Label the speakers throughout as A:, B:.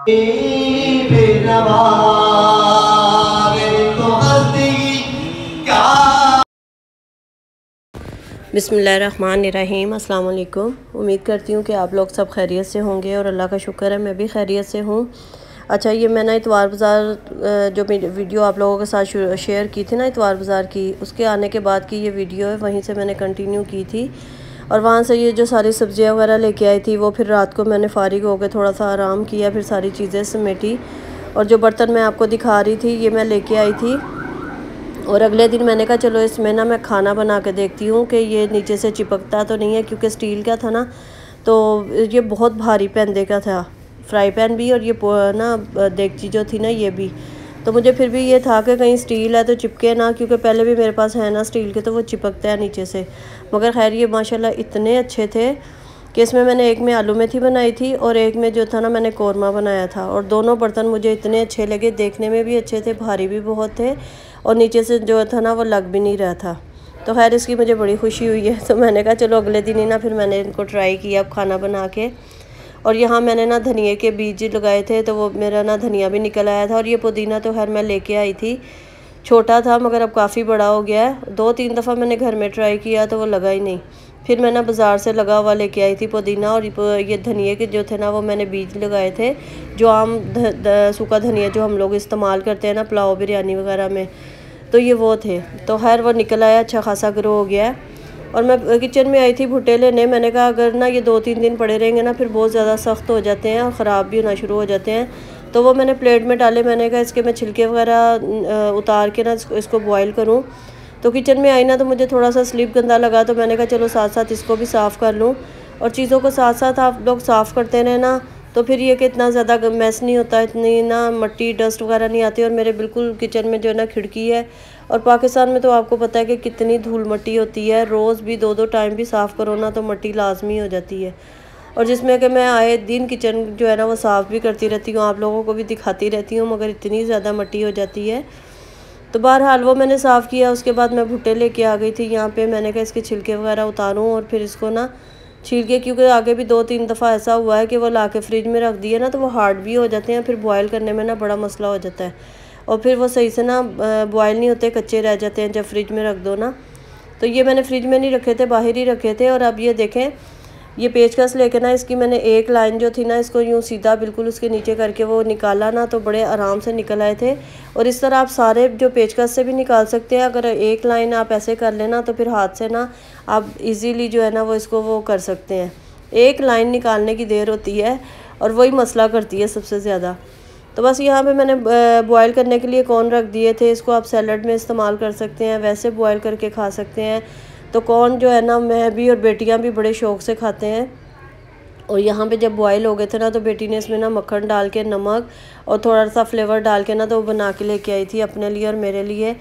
A: बिस्मिल्लाहिर्रहमानिर्रहीम। अस्सलाम वालेकुम। उम्मीद करती हूँ कि आप लोग सब खैरियत से होंगे और अल्लाह का शुक्र है मैं भी खैरियत से हूँ। अच्छा, ये मैंने इतवार बाज़ार जो वीडियो आप लोगों के साथ शेयर की थी ना, इतवार बाज़ार की, उसके आने के बाद की ये वीडियो है, वहीं से मैंने कंटिन्यू की थी। और वहाँ से ये जो सारी सब्ज़ियाँ वगैरह लेके आई थी, वो फिर रात को मैंने फ़ारिग हो के थोड़ा सा आराम किया, फिर सारी चीज़ें समेटी। और जो बर्तन मैं आपको दिखा रही थी ये मैं लेके आई थी। और अगले दिन मैंने कहा चलो इसमें ना मैं खाना बना के देखती हूँ कि ये नीचे से चिपकता तो नहीं है, क्योंकि स्टील का था ना, तो ये बहुत भारी पैंदे का था, फ्राई पैन भी और ये ना देगची जो थी ना ये भी। तो मुझे फिर भी ये था कि कहीं स्टील है तो चिपके ना, क्योंकि पहले भी मेरे पास है ना स्टील के, तो वो चिपकता है नीचे से। मगर खैर ये माशाल्लाह इतने अच्छे थे कि इसमें मैंने एक में आलू मेथी बनाई थी और एक में जो था ना मैंने कौरमा बनाया था। और दोनों बर्तन मुझे इतने अच्छे लगे, देखने में भी अच्छे थे, भारी भी बहुत थे, और नीचे से जो था ना वो लग भी नहीं रहा था। तो खैर इसकी मुझे बड़ी खुशी हुई है। तो मैंने कहा चलो अगले दिन ही ना फिर मैंने इनको ट्राई किया खाना बना के। और यहाँ मैंने ना धनिए के बीज लगाए थे, तो वो मेरा ना धनिया भी निकल आया था। और ये पुदीना तो खैर मैं लेके आई थी, छोटा था मगर अब काफ़ी बड़ा हो गया है। 2-3 दफ़ा मैंने घर में ट्राई किया तो वो लगा ही नहीं। फिर मैं ना बाज़ार से लगा हुआ लेके आई थी पुदीना। और ये धनिए के जो थे ना वो मैंने बीज लगाए थे, जो आम सूखा धनिया जो हम लोग इस्तेमाल करते हैं ना पुलाव बिरयानी वगैरह में, तो ये वो थे। तो खैर वो निकल आया, अच्छा खासा ग्रो हो गया है। और मैं किचन में आई थी भुट्टे लेने, मैंने कहा अगर ना ये 2-3 दिन पड़े रहेंगे ना फिर बहुत ज़्यादा सख्त हो जाते हैं और ख़राब भी होना शुरू हो जाते हैं। तो वो मैंने प्लेट में डाले, मैंने कहा इसके मैं छिलके वगैरह उतार के ना इसको बॉयल करूँ। तो किचन में आई ना तो मुझे थोड़ा सा स्लिप गंदा लगा, तो मैंने कहा चलो साथ साथ इसको भी साफ़ कर लूँ। और चीज़ों को साथ साथ आप लोग साफ़ करते रहें ना, तो फिर ये कि इतना ज़्यादा मैस नहीं होता, इतनी ना मट्टी डस्ट वगैरह नहीं आती। और मेरे बिल्कुल किचन में जो है ना खिड़की है, और पाकिस्तान में तो आपको पता है कि कितनी धूल मट्टी होती है, रोज़ भी 2-2 टाइम भी साफ़ करो ना तो मट्टी लाजमी हो जाती है। और जिसमें कि मैं आए दिन किचन जो है ना वो साफ़ भी करती रहती हूँ, आप लोगों को भी दिखाती रहती हूँ, मगर इतनी ज़्यादा मट्टी हो जाती है। तो बहरहाल वो मैंने साफ़ किया। उसके बाद मैं भुट्टे लेके आ गई थी यहाँ पे, मैंने कहा इसके छिलके वगैरह उतारूँ और फिर इसको ना छील के, क्योंकि आगे भी 2-3 दफ़ा ऐसा हुआ है कि वो ला के फ्रिज में रख दिए ना तो वो हार्ड भी हो जाते हैं, फिर बॉयल करने में ना बड़ा मसला हो जाता है, और फिर वो सही से ना बॉयल नहीं होते, कच्चे रह जाते हैं जब फ्रिज में रख दो ना। तो ये मैंने फ्रिज में नहीं रखे थे, बाहर ही रखे थे। और अब ये देखें, ये पेचकस लेके ना इसकी मैंने एक लाइन जो थी ना इसको यूँ सीधा बिल्कुल उसके नीचे करके वो निकाला ना, तो बड़े आराम से निकल आए थे। और इस तरह आप सारे जो पेचकस से भी निकाल सकते हैं। अगर एक लाइन आप ऐसे कर लेना तो फिर हाथ से ना आप इजीली जो है ना वो इसको वो कर सकते हैं। एक लाइन निकालने की देर होती है और वही मसला करती है सबसे ज़्यादा। तो बस यहाँ पे मैंने बॉयल करने के लिए कॉर्न रख दिए थे। इसको आप सैलड में इस्तेमाल कर सकते हैं, वैसे बॉयल करके खा सकते हैं। तो कॉर्न जो है ना मैं भी और बेटियाँ भी बड़े शौक़ से खाते हैं। और यहाँ पे जब बॉयल हो गए थे ना तो बेटी ने इसमें ना मक्खन डाल के, नमक और थोड़ा सा फ्लेवर डाल के ना तो वो बना के लेके आई थी अपने लिए और मेरे लिए।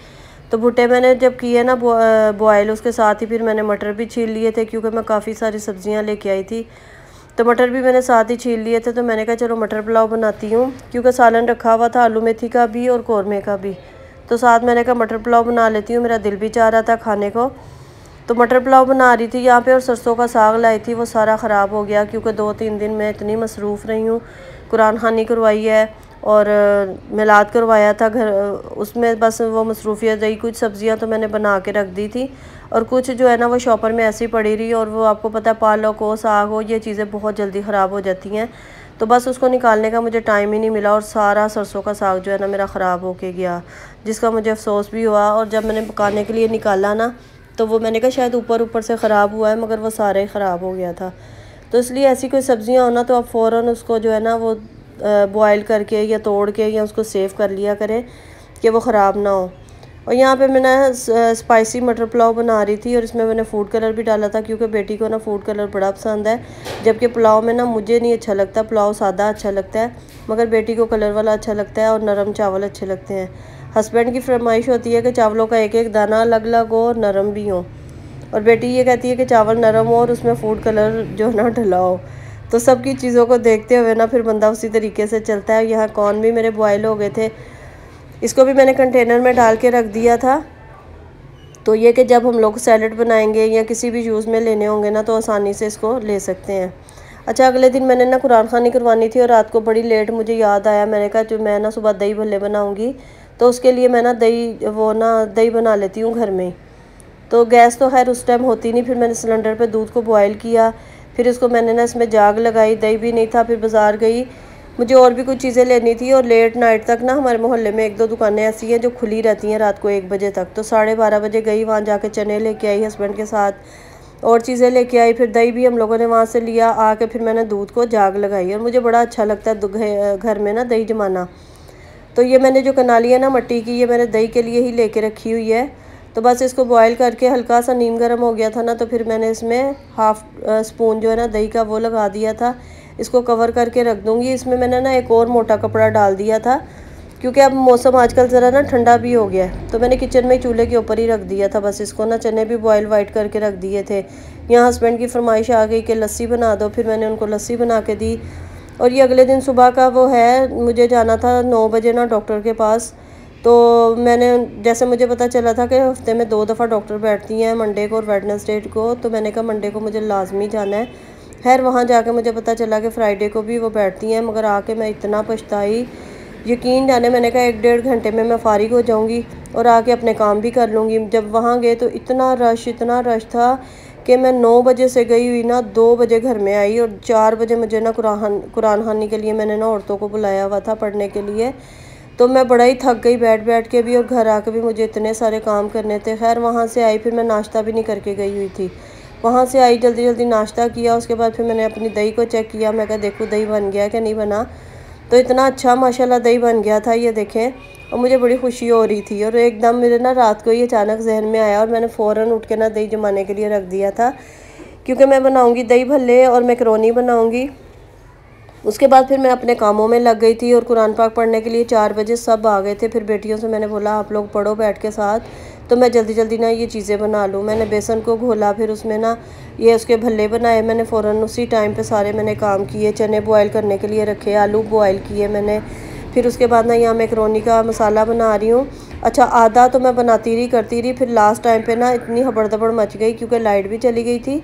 A: तो भुट्टे मैंने जब किए ना बॉयल, उसके साथ ही फिर मैंने मटर भी छील लिए थे, क्योंकि मैं काफ़ी सारी सब्ज़ियाँ लेके आई थी। तो मटर भी मैंने साथ ही छील लिए थे। तो मैंने कहा चलो मटर पुलाव बनाती हूँ, क्योंकि सालन रखा हुआ था आलू मेथी का भी और कौरमे का भी। तो साथ मैंने कहा मटर पुलाव बना लेती हूँ, मेरा दिल भी चाह रहा था खाने को। तो मटर पुलाव बना रही थी यहाँ पे। और सरसों का साग लाई थी, वो सारा ख़राब हो गया, क्योंकि 2-3 दिन मैं इतनी मसरूफ़ रही हूँ। कुरान खानी करवाई है और मिलाद करवाया था घर, उसमें बस वो मसरूफ़ियत रही। कुछ सब्ज़ियाँ तो मैंने बना के रख दी थी और कुछ जो है ना वो शॉपर में ऐसी पड़ी रही। और वो आपको पता है पालक हो, साग हो, ये चीज़ें बहुत जल्दी ख़राब हो जाती हैं। तो बस उसको निकालने का मुझे टाइम ही नहीं मिला और सारा सरसों का साग जो है ना मेरा ख़राब होके गया, जिसका मुझे अफसोस भी हुआ। और जब मैंने पकाने के लिए निकाला ना तो वो मैंने कहा शायद ऊपर ऊपर से ख़राब हुआ है, मगर वो सारा ही ख़राब हो गया था। तो इसलिए ऐसी कोई सब्ज़ियाँ हो ना तो आप फ़ौरन उसको जो है ना वो बॉयल करके या तोड़ के या उसको सेव कर लिया करें कि वो ख़राब ना हो। और यहाँ पे मैंने स्पाइसी मटर पुलाव बना रही थी और इसमें मैंने फूड कलर भी डाला था, क्योंकि बेटी को ना फूड कलर बड़ा पसंद है। जबकि पुलाव में ना मुझे नहीं अच्छा लगता, पुलाव सादा अच्छा लगता है, मगर बेटी को कलर वाला अच्छा लगता है और नरम चावल अच्छे लगते हैं। हस्बैंड की फरमाइश होती है कि चावलों का एक एक दाना अलग अलग हो और नरम भी हो, और बेटी ये कहती है कि चावल नरम हो और उसमें फूड कलर जो है ना डला हो। तो सबकी चीज़ों को देखते हुए ना फिर बंदा उसी तरीके से चलता है। यहाँ कॉर्न भी मेरे बॉयल हो गए थे, इसको भी मैंने कंटेनर में डाल के रख दिया था। तो ये कि जब हम लोग सैलड बनाएंगे या किसी भी यूज़ में लेने होंगे ना तो आसानी से इसको ले सकते हैं। अच्छा, अगले दिन मैंने ना कुरान खानी करवानी थी और रात को बड़ी लेट मुझे याद आया। मैंने कहा जो मैं ना सुबह दही भल्ले बनाऊंगी, तो उसके लिए मैं ना दही बना लेती हूँ घर में ही। तो गैस तो खैर उस टाइम होती नहीं। फिर मैंने सिलेंडर पे दूध को बॉयल किया, फिर इसको मैंने ना इसमें जाग लगाई। दही भी नहीं था। फिर बाज़ार गई, मुझे और भी कुछ चीज़ें लेनी थी। और लेट नाइट तक ना हमारे मोहल्ले में 1-2 दुकानें ऐसी हैं जो खुली रहती हैं रात को 1 बजे तक। तो 12:30 बजे गई, वहाँ जाके चने लेके आई हस्बैंड के साथ, और चीज़ें लेके आई। फिर दही भी हम लोगों ने वहाँ से लिया। आके फिर मैंने दूध को जाग लगाई। और मुझे बड़ा अच्छा लगता है घर में ना दही जमाना। तो ये मैंने जो कनाली है ना मट्टी की, ये मैंने दही के लिए ही लेके रखी हुई है। तो बस इसको बॉयल करके हल्का सा नीम गर्म हो गया था ना, तो फिर मैंने इसमें हाफ़ स्पून जो है ना दही का वो लगा दिया था। इसको कवर करके रख दूँगी। इसमें मैंने ना एक और मोटा कपड़ा डाल दिया था, क्योंकि अब मौसम आजकल ज़रा ना ठंडा भी हो गया है। तो मैंने किचन में चूल्हे के ऊपर ही रख दिया था बस इसको ना। चने भी बॉयल वाइट करके रख दिए थे। यहाँ हस्बैंड की फरमाइश आ गई कि लस्सी बना दो, फिर मैंने उनको लस्सी बना के दी। और ये अगले दिन सुबह का वो है, मुझे जाना था 9 बजे ना डॉक्टर के पास। तो मैंने, जैसे मुझे पता चला था कि हफ्ते में 2 दफ़ा डॉक्टर बैठती हैं, मंडे को और वेडनेसडे को, तो मैंने कहा मंडे को मुझे लाजमी जाना है। खैर वहाँ जाके मुझे पता चला कि फ्राइडे को भी वो बैठती हैं। मगर आके मैं इतना पछताई, यकीन जाने। मैंने कहा 1-1.5 घंटे में मैं फ़ारिग हो जाऊँगी और आके अपने काम भी कर लूँगी। जब वहाँ गए तो इतना रश था कि मैं 9 बजे से गई हुई ना 2 बजे घर में आई। और 4 बजे मुझे ना कुरान खानी के लिए मैंने ना औरतों को बुलाया हुआ था पढ़ने के लिए। तो मैं बड़ा ही थक गई बैठ बैठ के भी, और घर आके भी मुझे इतने सारे काम करने थे। खैर वहाँ से आई, फिर मैं नाश्ता भी नहीं करके गई हुई थी। वहाँ से आई, जल्दी जल्दी नाश्ता किया। उसके बाद फिर मैंने अपनी दही को चेक किया। मैं कहा देखो दही बन गया कि नहीं बना। तो इतना अच्छा माशाल्लाह दही बन गया था, ये देखें। और मुझे बड़ी खुशी हो रही थी। और एकदम मेरे ना रात को ही अचानक जहन में आया, और मैंने फ़ौरन उठ के ना दही जमाने के लिए रख दिया था, क्योंकि मैं बनाऊँगी दही भल्ले और मैकरोनी बनाऊँगी। उसके बाद फिर मैं अपने कामों में लग गई थी। और कुरान पाक पढ़ने के लिए 4 बजे सब आ गए थे। फिर बेटियों से मैंने बोला आप लोग पढ़ो बैठ के साथ, तो मैं जल्दी जल्दी ना ये चीज़ें बना लूँ। मैंने बेसन को घोला, फिर उसमें ना ये उसके भल्ले बनाए मैंने फ़ौरन उसी टाइम पे सारे मैंने काम किए। चने बॉयल करने के लिए रखे, आलू बॉयल किए मैंने। फिर उसके बाद ना यहाँ मैकरोनी का मसाला बना रही हूँ। अच्छा, आधा तो मैं बनाती रही करती रही, फिर लास्ट टाइम पे ना इतनी हबड़ दबड़ मच गई क्योंकि लाइट भी चली गई थी।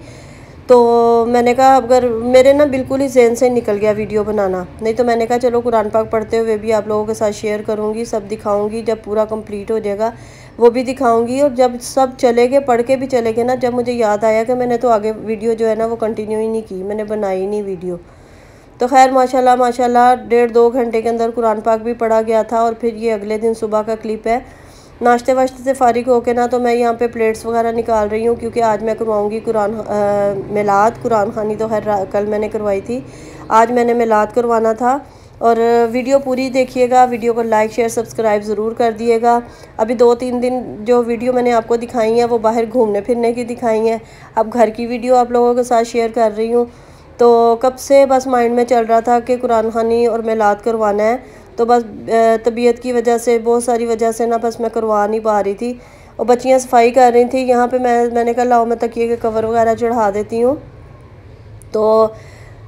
A: तो मैंने कहा अगर मेरे ना बिल्कुल ही ज़हन से निकल गया वीडियो बनाना, नहीं तो मैंने कहा चलो कुरान पाक पढ़ते हुए भी आप लोगों के साथ शेयर करूँगी, सब दिखाऊँगी। जब पूरा कंप्लीट हो जाएगा वो भी दिखाऊँगी। और जब सब चले गए, पढ़ के भी चले गए ना, जब मुझे याद आया कि मैंने तो आगे वीडियो जो है ना वो कंटिन्यू ही नहीं की, मैंने बनाई नहीं वीडियो। तो खैर माशाल्लाह माशाल्लाह 1.5-2 घंटे के अंदर कुरान पाक भी पढ़ा गया था। और फिर ये अगले दिन सुबह का क्लिप है। नाश्ते वाश्ते से फ़ारिग होके ना, तो मैं यहाँ पे प्लेट्स वगैरह निकाल रही हूँ, क्योंकि आज मैं करवाऊँगी मिलाद। कुरान खानी तो खैर कल मैंने करवाई थी, आज मैंने मिलाद करवाना था। और वीडियो पूरी देखिएगा, वीडियो को लाइक शेयर सब्सक्राइब ज़रूर कर दिएगा। अभी 2-3 दिन जो वीडियो मैंने आपको दिखाई है वो बाहर घूमने फिरने की दिखाई हैं। अब घर की वीडियो आप लोगों के साथ शेयर कर रही हूँ। तो कब से बस माइंड में चल रहा था कि कुरान खानी और मिलाद करवाना है, तो बस तबीयत की वजह से, बहुत सारी वजह से ना बस मैं करवा नहीं पा रही थी। और बच्चियाँ सफाई कर रही थी यहाँ पे, मैंने कहा लाओ मैं तकिए के कवर वगैरह चढ़ा देती हूँ। तो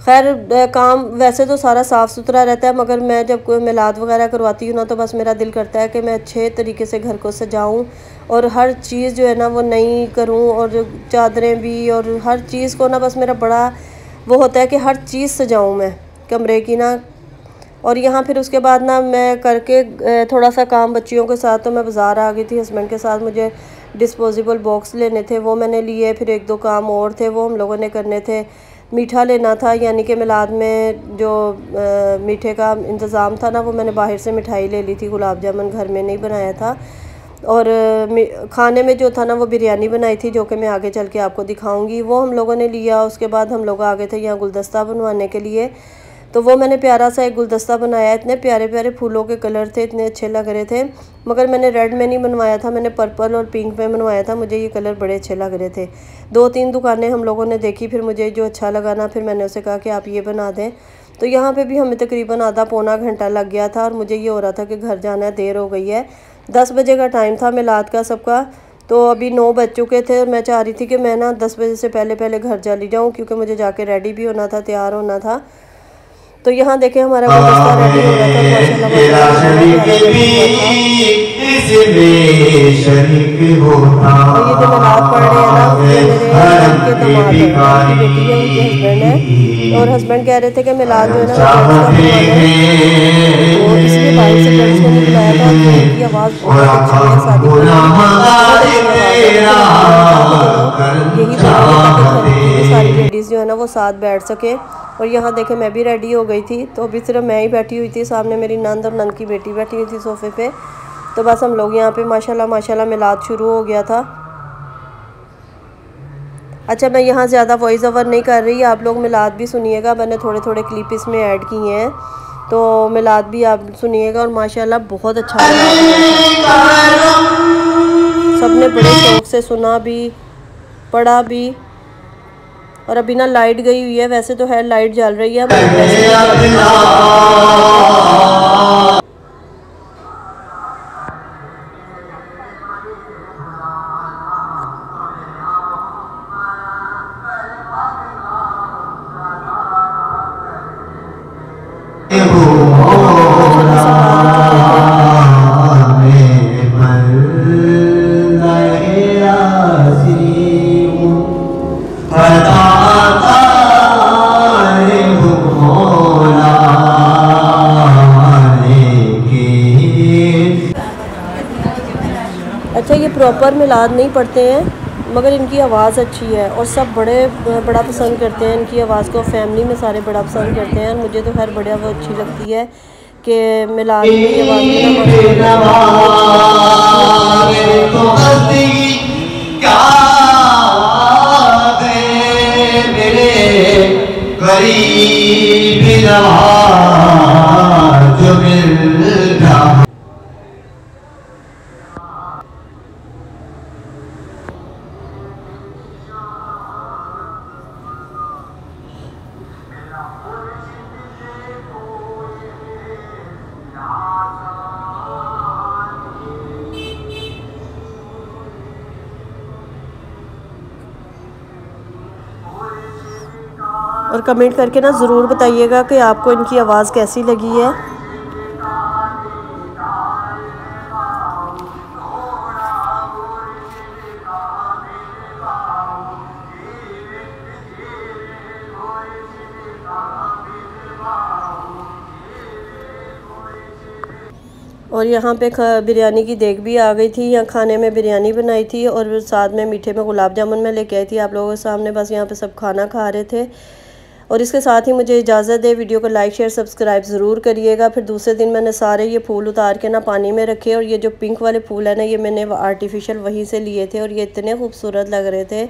A: खैर काम वैसे तो सारा साफ़ सुथरा रहता है, मगर मैं जब कोई मिलाद वगैरह करवाती हूँ ना, तो बस मेरा दिल करता है कि मैं अच्छे तरीके से घर को सजाऊँ और हर चीज़ जो है ना वो नई करूँ, और जो चादरें भी और हर चीज़ को ना, बस मेरा बड़ा वो होता है कि हर चीज़ सजाऊँ मैं कमरे की ना। और यहाँ फिर उसके बाद ना मैं करके थोड़ा सा काम बच्चियों के साथ, तो मैं बाज़ार आ गई थी हस्बैंड के साथ। मुझे डिस्पोजेबल बॉक्स लेने थे, वो मैंने लिए। फिर 1-2 काम और थे वो हम लोगों ने करने थे। मीठा लेना था, यानी कि मिलाद में जो मीठे का इंतज़ाम था ना, वो मैंने बाहर से मिठाई ले ली थी, गुलाब जामुन घर में नहीं बनाया था। और खाने में जो था ना वो बिरयानी बनाई थी, जो कि मैं आगे चल के आपको दिखाऊंगी, वो हम लोगों ने लिया। उसके बाद हम लोग आ गए थे यहाँ गुलदस्ता बनवाने के लिए। तो वो मैंने प्यारा सा एक गुलदस्ता बनाया, इतने प्यारे प्यारे फूलों के कलर थे, इतने अच्छे लग रहे थे। मगर मैंने रेड में नहीं बनवाया था, मैंने पर्पल और पिंक में बनवाया था। मुझे ये कलर बड़े अच्छे लग रहे थे। 2-3 दुकानें हम लोगों ने देखी, फिर मुझे जो अच्छा लगा ना, फिर मैंने उसे कहा कि आप ये बना दें। तो यहाँ पे भी हमें तकरीबन आधा-पौना घंटा लग गया था, और मुझे ये हो रहा था कि घर जाना है, देर हो गई है। 10 बजे का टाइम था मिलाद का सबका, तो अभी 9 बज चुके थे। और मैं चाह रही थी कि मैं ना 10 बजे से पहले पहले घर चली जाऊँ, क्योंकि मुझे जाके रेडी भी होना था, तैयार होना था। तो यहाँ देखें हमारा गुलदस्ता रेडी हो रहा था, माशाल्लाह माशाल्लाह।
B: इसमें शरीक होता
A: और ये जो मिलाद पढ़ रहे हैं ना, ये मेरे के दामाद है, उनकी बेटी है, उनके हस्बैंड है। और हस्बैंड कह रहे थे कि मिलाद जो है ना वो गर्ल्स का करवाना है, तो इसलिए भाई से गर्ल्स को नहीं बुलाया था। उनकी आवाज़ बहुत अच्छी है, शादी बहुत अच्छी आवाज़ है। यही बोला ताकि सारी लेडीज़ जो है ना वो साथ बैठ सके। और यहाँ देखे मैं भी रेडी हो गई थी, तो अभी सिर्फ मैं ही बैठी हुई थी, सामने मेरी नंद और नंद की बेटी बैठी हुई थी सोफ़े पे। तो बस हम लोग यहाँ पे माशाल्लाह माशाल्लाह मिलाद शुरू हो गया था। अच्छा, मैं यहाँ ज़्यादा वॉइस ओवर नहीं कर रही, आप लोग मिलाद भी सुनिएगा, मैंने थोड़े थोड़े क्लिप इसमें ऐड किए हैं, तो मिलाद भी आप सुनिएगा। और माशाल्लाह बहुत अच्छा सबने बड़े शौक़ से सुना भी, पढ़ा भी। और अभी ना लाइट गई हुई है, वैसे तो है लाइट जल रही है। अच्छा, ये प्रॉपर मिलाद नहीं पढ़ते हैं, मगर इनकी आवाज़ अच्छी है और सब बड़ा पसंद करते हैं इनकी आवाज़ को। फैमिली में सारे बड़ा पसंद करते हैं। मुझे तो खैर बड़ा वो अच्छी लगती है कि मिलाद की आवाज़ और कमेंट करके ना ज़रूर बताइएगा कि आपको इनकी आवाज़ कैसी लगी है। और यहाँ पे बिरयानी की देग भी आ गई थी। यहाँ खाने में बिरयानी बनाई थी और साथ में मीठे में गुलाब जामुन में लेके आई थी आप लोगों के सामने। बस यहाँ पे सब खाना खा रहे थे। और इसके साथ ही मुझे इजाज़त दे, वीडियो को लाइक शेयर सब्सक्राइब ज़रूर करिएगा। फिर दूसरे दिन मैंने सारे ये फूल उतार के ना पानी में रखे। और ये जो पिंक वाले फूल है ना, ये मैंने आर्टिफिशियल वहीं से लिए थे और ये इतने खूबसूरत लग रहे थे,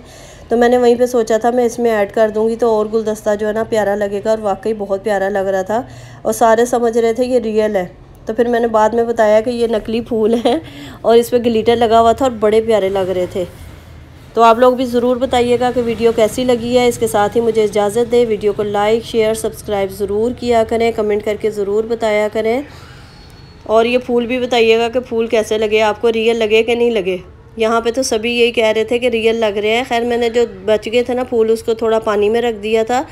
A: तो मैंने वहीं पे सोचा था मैं इसमें ऐड कर दूँगी तो और गुलदस्ता जो है ना प्यारा लगेगा। और वाकई बहुत प्यारा लग रहा था और सारे समझ रहे थे ये रियल है। तो फिर मैंने बाद में बताया कि ये नकली फूल हैं और इस पर ग्लिटर लगा हुआ था और बड़े प्यारे लग रहे थे। तो आप लोग भी ज़रूर बताइएगा कि वीडियो कैसी लगी है। इसके साथ ही मुझे इजाज़त दे, वीडियो को लाइक शेयर सब्सक्राइब ज़रूर किया करें, कमेंट करके ज़रूर बताया करें। और ये फूल भी बताइएगा कि फूल कैसे लगे आपको, रियल लगे कि नहीं लगे। यहाँ पे तो सभी यही कह रहे थे कि रियल लग रहे हैं। खैर मैंने जो बच गए थे ना फूल, उसको थोड़ा पानी में रख दिया था।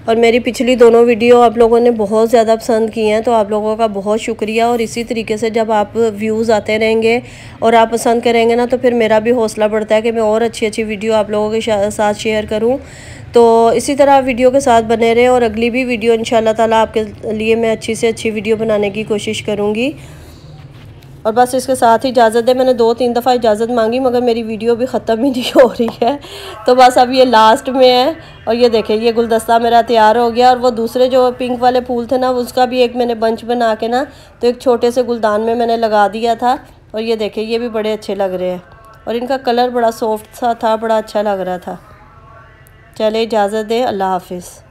A: और मेरी पिछली दोनों वीडियो आप लोगों ने बहुत ज़्यादा पसंद की हैं, तो आप लोगों का बहुत शुक्रिया। और इसी तरीके से जब आप व्यूज़ आते रहेंगे और आप पसंद करेंगे ना, तो फिर मेरा भी हौसला बढ़ता है कि मैं और अच्छी अच्छी वीडियो आप लोगों के साथ शेयर करूं। तो इसी तरह आप वीडियो के साथ बने रहें और अगली भी वीडियो इंशाल्लाह ताला आपके लिए मैं अच्छी से अच्छी वीडियो बनाने की कोशिश करूँगी। और बस इसके साथ ही इजाज़त दे, मैंने 2-3 दफ़ा इजाज़त मांगी मगर मेरी वीडियो भी ख़त्म ही नहीं हो रही है। तो बस अब ये लास्ट में है। और ये देखें, ये गुलदस्ता मेरा तैयार हो गया। और वो दूसरे जो पिंक वाले फूल थे ना, उसका भी एक मैंने बंच बना के ना तो एक छोटे से गुलदान में मैंने लगा दिया था। और ये देखें, ये भी बड़े अच्छे लग रहे हैं और इनका कलर बड़ा सॉफ्ट सा था, बड़ा अच्छा लग रहा था। चले इजाज़त दे, अल्लाह हाफिज़।